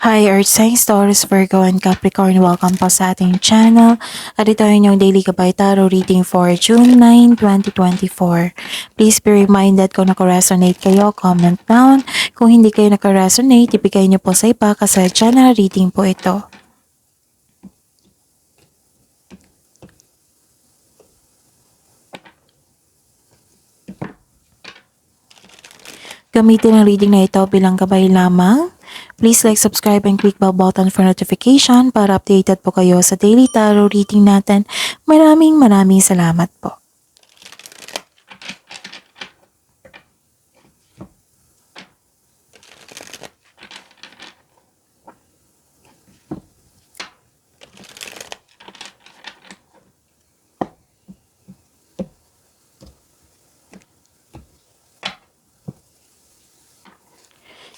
Hi Earth Signs, Taurus, Virgo, and Capricorn. Welcome po sa ating channel. At ito ay inyong daily gabay tarot reading for June 9, 2024. Please be reminded kung naka-resonate kayo, comment down. Kung hindi kayo naka-resonate, ibigay niyo po sa iba kasi channel reading po ito. Gamitin ang reading na ito bilang gabay lamang. Please like, subscribe, and click bell button for notification para updated po kayo sa daily tarot reading natin. Maraming salamat po.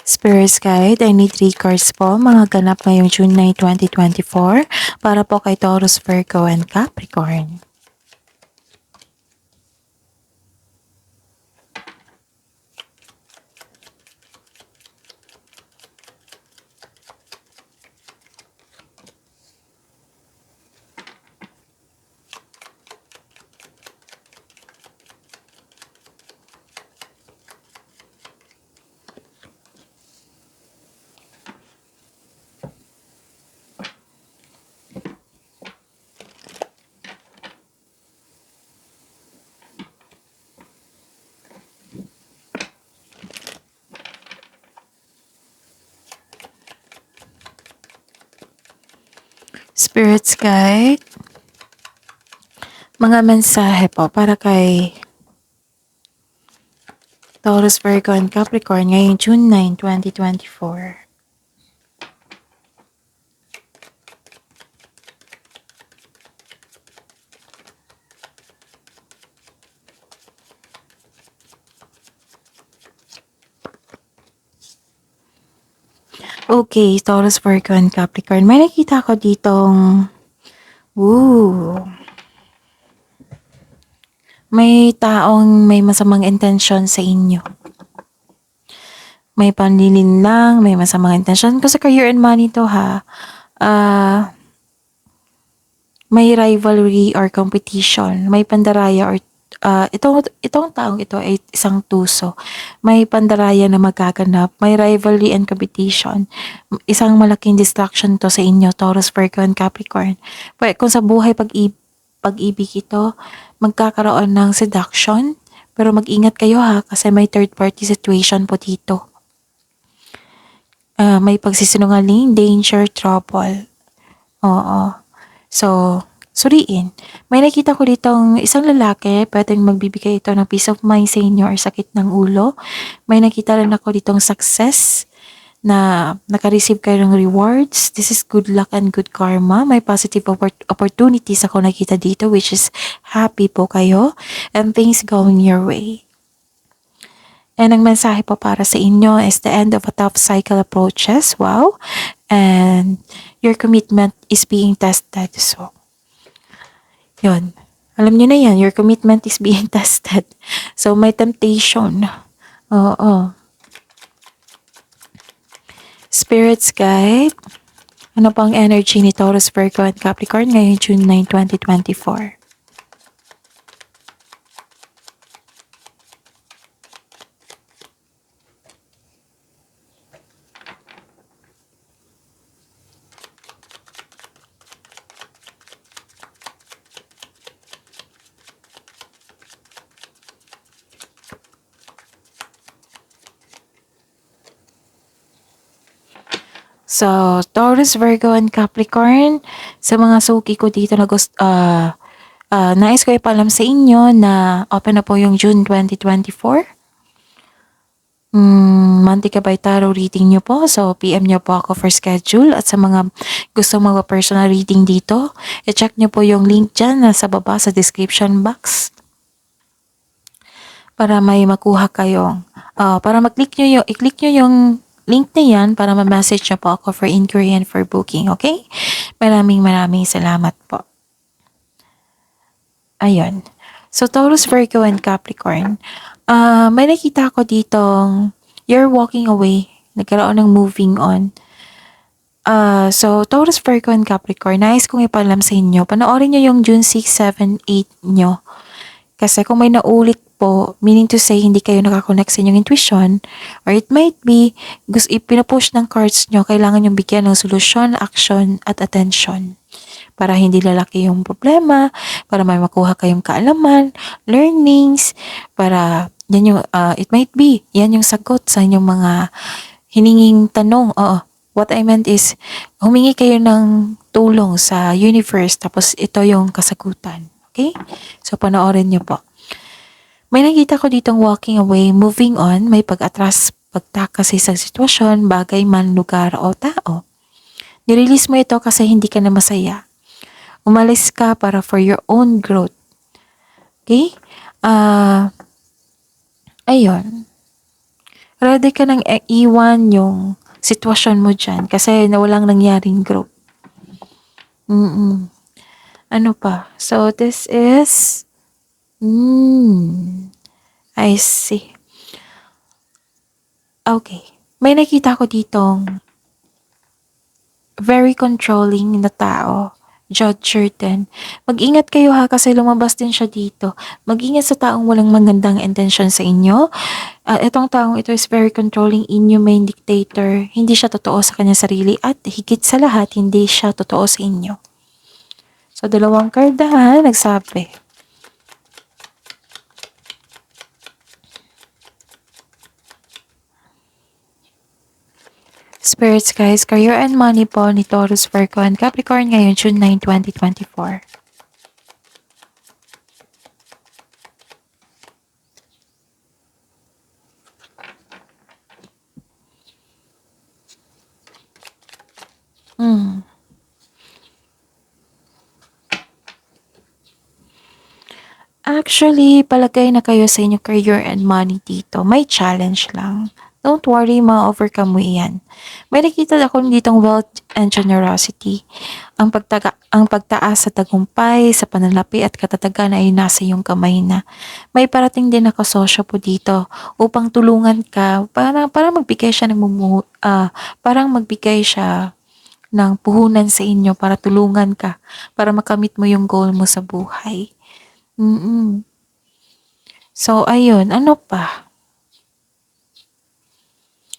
Spirits Guide, I need 3 cards po, mga ganap ngayong June 9, 2024 para po kay Taurus, Virgo, and Capricorn. Spirits Guide, mga mensahe po para kay Taurus, Virgo, and Capricorn ngayong June 9, 2024. Okay, Taurus, Virgo, and Capricorn. May nakita ko ditong may taong may masamang intensyon sa inyo. May panlilin lang, may masamang intensyon. Kasi career and money to ha. May rivalry or competition. May pandaraya or itong taong ito ay isang tuso. May pandaraya na magaganap. May rivalry and competition. Isang malaking distraction to sa inyo, Taurus, Virgo, and Capricorn. Kung sa buhay pag-ibig ito, magkakaroon ng seduction. Pero mag-ingat kayo ha, kasi may third party situation po dito. May pagsisinungaling, danger, trouble. Oo. So, suriin. May nakita ko ditong isang lalaki, pwedeng magbibigay ito ng peace of mind sa inyo or sakit ng ulo. May nakita rin ako ditong success na naka-receive kayo ng rewards. This is good luck and good karma. May positive opportunities ako nakita dito, which is happy po kayo and things going your way. And ang mensahe po para sa inyo is the end of a tough cycle approaches. Wow. And your commitment is being tested. So, yun. Alam nyo na yan, your commitment is being tested. So, may temptation. Oo. Spirits Guide. Ano pang energy ni Taurus, Virgo, and Capricorn ngayong June 9, 2024? So, Taurus, Virgo, and Capricorn, sa mga suki ko dito na nais ko ipaalam sa inyo na open na po yung June 2024. Monthly Gabay Tarot reading nyo po. So, PM nyo po ako for schedule. At sa mga gusto personal reading dito, i-check nyo po yung link dyan sa baba sa description box. Para may makuha kayong, para i-click nyo yung link na yan para ma-message nyo po ako for inquiry and for booking, okay? Maraming salamat po. Ayun. So, Taurus, Virgo, and Capricorn. May nakita ko ditong you're walking away. Nagkaroon ng moving on. So Taurus, Virgo, and Capricorn, nais kong ipaalam sa inyo, panoorin nyo yung June 6, 7, 8 nyo. Kasi kung may naulit po, meaning to say hindi kayo nakakonect sa inyong intuition, or it might be, gusto ipinapush ng cards nyo, kailangan yung bigyan ng solusyon, action, at attention. Para hindi lalaki yung problema, para may makuha kayong kaalaman, learnings, para yan yung, it might be, yan yung sagot sa inyong mga hininging tanong. Oo, what I meant is, humingi kayo ng tulong sa universe, tapos ito yung kasagutan. Okay? So, panoorin niyo po. May nakita ko ditong walking away, moving on, may pag-atras, pagtakas sa isang sitwasyon, bagay man, lugar o tao. Nirelease mo ito kasi hindi ka na masaya. Umalis ka para for your own growth. Okay? Ayun. Ready ka nang iwan yung sitwasyon mo dyan kasi walang nangyaring growth. Ano pa? So, this is... I see. Okay. May nakita ko ditong very controlling na tao. Judger din. Mag-ingat kayo ha kasi lumabas din siya dito. Mag-ingat sa taong walang magandang intention sa inyo. Itong taong ito is very controlling, inhumane dictator. Hindi siya totoo sa kanya sarili at higit sa lahat, hindi siya totoo sa inyo. So, dalawang kardahan, nagsabi. Spirits guys, career and money po ni Taurus, Virgo, and Capricorn ngayon June 9, 2024. Actually, palagay na kayo sa inyong career and money dito. May challenge lang. Don't worry, ma-overcome mo iyan. May nakita ako ditong wealth and generosity. Ang pagtaas sa tagumpay, sa panalapi at katatagan ay nasa iyong kamay na. May parating din na kasosyo po dito upang tulungan ka para magbigay siya parang magbigay siya ng puhunan sa inyo para tulungan ka para makamit mo yung goal mo sa buhay. So, ayun. Ano pa?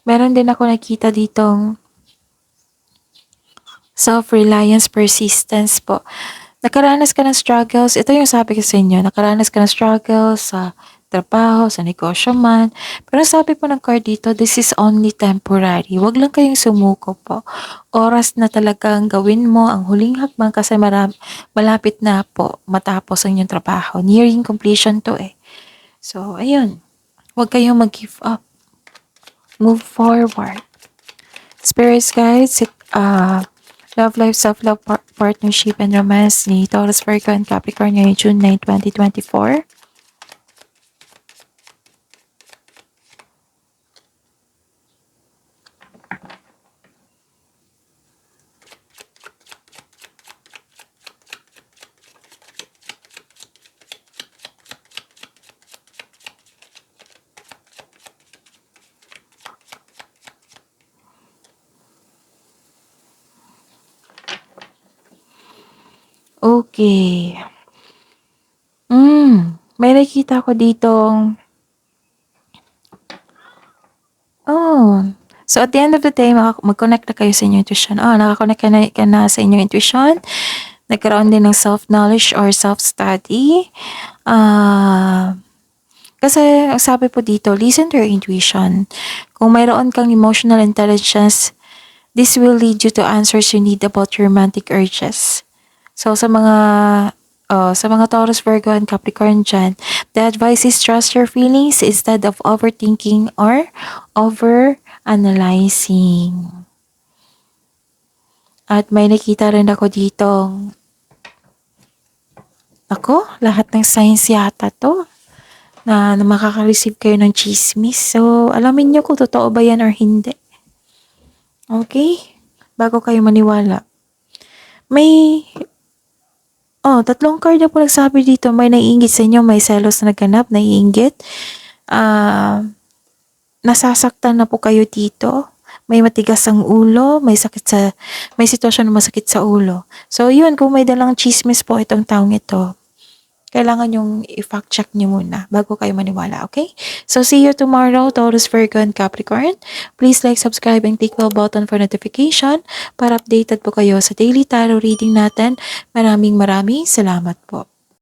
Meron din ako nakita ditong self-reliance, persistence po. Nakaranas ka ng struggles. Ito yung sabi ko sa inyo. Nakaranas ka ng struggles sa trabaho, sa negosyo man. Pero sabi po ng card dito, this is only temporary. Huwag lang kayong sumuko po. Oras na talagang gawin mo ang huling hakbang kasi malapit na po matapos ang inyong trabaho. Nearing completion to eh. So, ayun. Huwag kayong mag-give up. Move forward. Spirits guides, love life, self-love, partnership, and romance ni Taurus, Virgo, and Capricorn ngayong June 9, 2024. Okay. May nakita ko ditong so at the end of the day, mag-connect na kayo sa inyong intuition. Nakakonect ka na sa inyong intuition. Nagkaroon din ng self-knowledge or self-study. Kasi ang sabi po dito, listen to your intuition. Kung mayroon kang emotional intelligence, this will lead you to answers you need about your romantic urges. So sa mga Taurus, Virgo, and Capricorn dyan, the advice is trust your feelings instead of overthinking or over-analyzing. At may nakita rin ako ditong, lahat ng signs yata to, na makaka-receive kayo ng chismis. So, alamin nyo kung totoo ba yan or hindi. Okay? Bago kayo maniwala. May 3 card na po nagsabi dito. May naiinggit sa inyo, may selos na nagganap, naiinggit. Nasasaktan na po kayo dito. may matigas ang ulo, may sitwasyon na masakit sa ulo. So, yun, kung may dalang chismis po itong taong ito, kailangan yung i-fact check niyo muna bago kayo maniwala, okay? So, see you tomorrow, Taurus, Virgo, and Capricorn. Please like, subscribe, and click bell button for notification para updated po kayo sa daily tarot reading natin. Maraming salamat po.